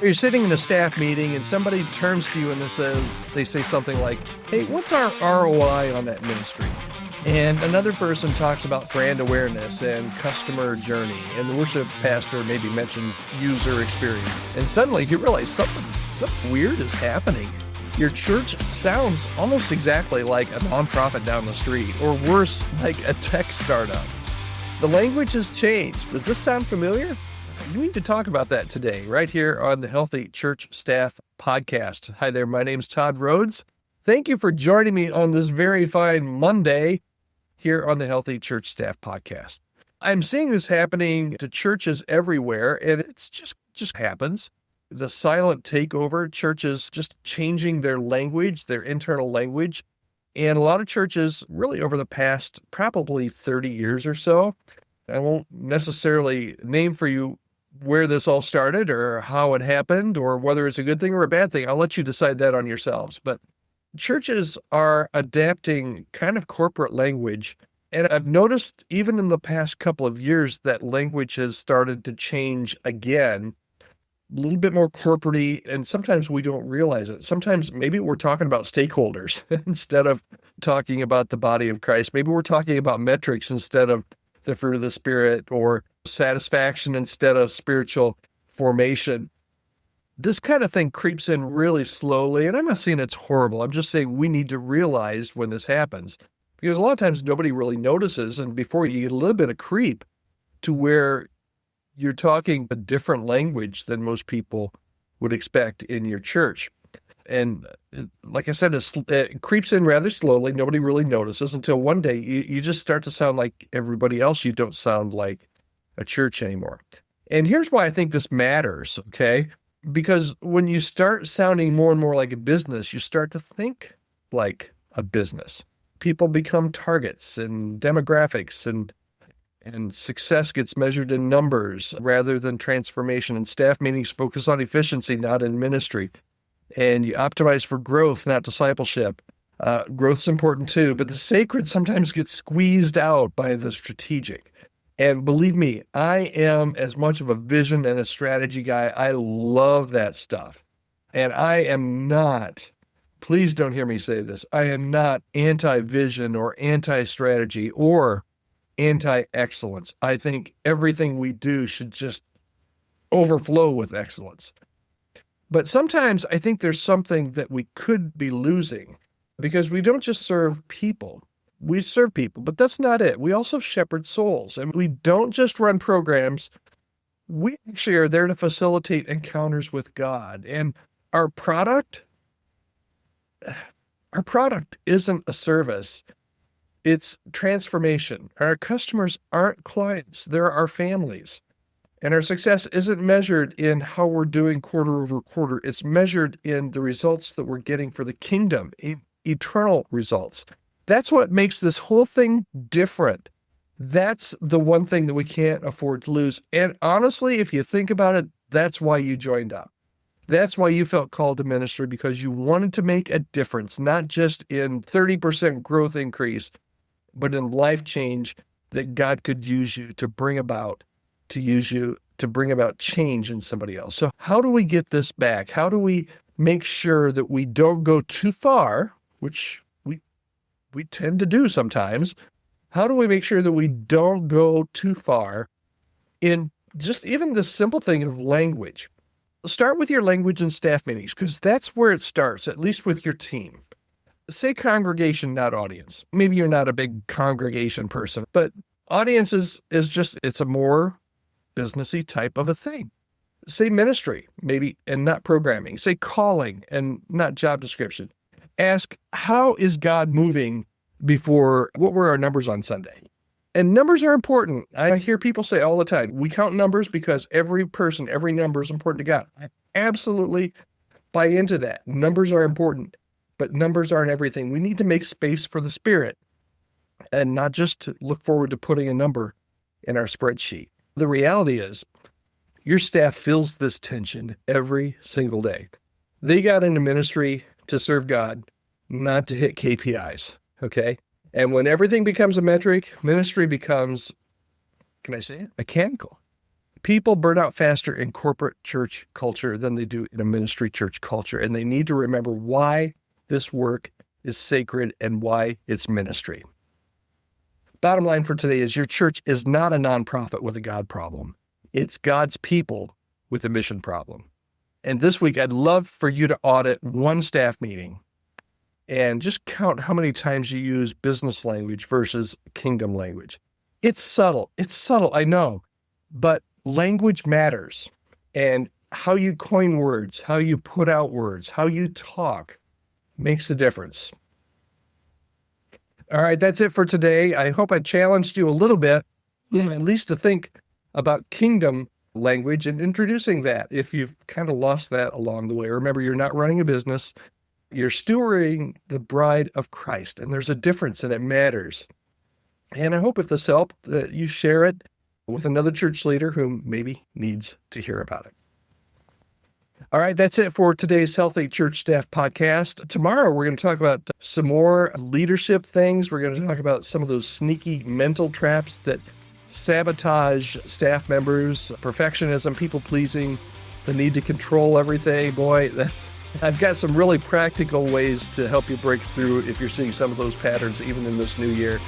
You're sitting in a staff meeting and somebody turns to you and they say something like, "Hey, what's our ROI on that ministry?" And another person talks about brand awareness and customer journey, and the worship pastor maybe mentions user experience. And suddenly you realize something weird is happening. Your church sounds almost exactly like a nonprofit down the street, or worse, like a tech startup. The language has changed. Does this sound familiar? We need to talk about that today, right here on the Healthy Church Staff Podcast. Hi there, my name's Todd Rhoades. Thank you for joining me on this very fine Monday here on the Healthy Church Staff Podcast. I'm seeing this happening to churches everywhere, and it's just happens. The silent takeover, churches just changing their language, their internal language. And a lot of churches, really over the past probably 30 years or so, I won't necessarily name for you where this all started or how it happened or whether it's a good thing or a bad thing. I'll let you decide that on yourselves. But churches are adapting kind of corporate language. And I've noticed even in the past couple of years that language has started to change again, a little bit more corporate-y, and sometimes we don't realize it. Sometimes maybe we're talking about stakeholders instead of talking about the body of Christ. Maybe we're talking about metrics instead of the fruit of the Spirit, or satisfaction instead of spiritual formation. This kind of thing creeps in really slowly, and I'm not saying it's horrible. I'm just saying we need to realize when this happens, because a lot of times nobody really notices, and before you get a little bit of creep to where you're talking a different language than most people would expect in your church. And like I said, it creeps in rather slowly. Nobody really notices until one day you just start to sound like everybody else. You don't sound like a church anymore. And here's why I think this matters, okay? Because when you start sounding more and more like a business, you start to think like a business. People become targets and demographics, and success gets measured in numbers rather than transformation. And staff meetings focus on efficiency, not in ministry. And you optimize for growth, not discipleship. Growth's important too, but the sacred sometimes gets squeezed out by the strategic. And believe me, I am as much of a vision and a strategy guy. I love that stuff. And I am not, please don't hear me say this, I am not anti-vision or anti-strategy or anti-excellence. I think everything we do should just overflow with excellence. But sometimes I think there's something that we could be losing, because we don't just serve people. We serve people, but that's not it. We also shepherd souls, and we don't just run programs. We actually are there to facilitate encounters with God. And our product isn't a service. It's transformation. Our customers aren't clients. They're our families. And our success isn't measured in how we're doing quarter over quarter. It's measured in the results that we're getting for the kingdom, eternal results. That's what makes this whole thing different. That's the one thing that we can't afford to lose. And honestly, if you think about it, that's why you joined up. That's why you felt called to ministry, because you wanted to make a difference, not just in 30% growth increase, but in life change that God could use you to bring about, change in somebody else. So how do we get this back? How do we make sure that we don't go too far, which we tend to do sometimes? How do we make sure that we don't go too far in just even the simple thing of language? Start with your language in staff meetings, because that's where it starts, at least with your team. Say congregation, not audience. Maybe you're not a big congregation person, but audience is just, it's a more businessy type of a thing. Say ministry, maybe, and not programming. Say calling and not job description. Ask, how is God moving before, what were our numbers on Sunday? And numbers are important. I hear people say all the time, we count numbers because every number is important to God. I absolutely buy into that. Numbers are important, but numbers aren't everything. We need to make space for the Spirit and not just to look forward to putting a number in our spreadsheet. The reality is, your staff feels this tension every single day. They got into ministry to serve God, not to hit KPIs, okay? And when everything becomes a metric, ministry becomes, can I say it, mechanical. People burn out faster in corporate church culture than they do in a ministry church culture, and they need to remember why this work is sacred and why it's ministry. Bottom line for today is your church is not a nonprofit with a God problem. It's God's people with a mission problem. And this week, I'd love for you to audit one staff meeting and just count how many times you use business language versus kingdom language. It's subtle, I know, but language matters. And how you coin words, how you put out words, how you talk makes a difference. All right, that's it for today. I hope I challenged you a little bit, at least to think about kingdom language and introducing that if you've kind of lost that along the way. Remember, you're not running a business. You're stewarding the bride of Christ, and there's a difference, and it matters. And I hope if this helped, that you share it with another church leader who maybe needs to hear about it. All right, that's it for today's Healthy Church Staff podcast. Tomorrow, we're going to talk about some more leadership things. We're going to talk about some of those sneaky mental traps that sabotage staff members, perfectionism, people-pleasing, the need to control everything. Boy, I've got some really practical ways to help you break through if you're seeing some of those patterns even in this new year.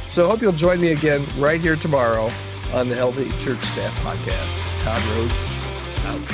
So I hope you'll join me again right here tomorrow on the Healthy Church Staff podcast. Todd Rhoades, out.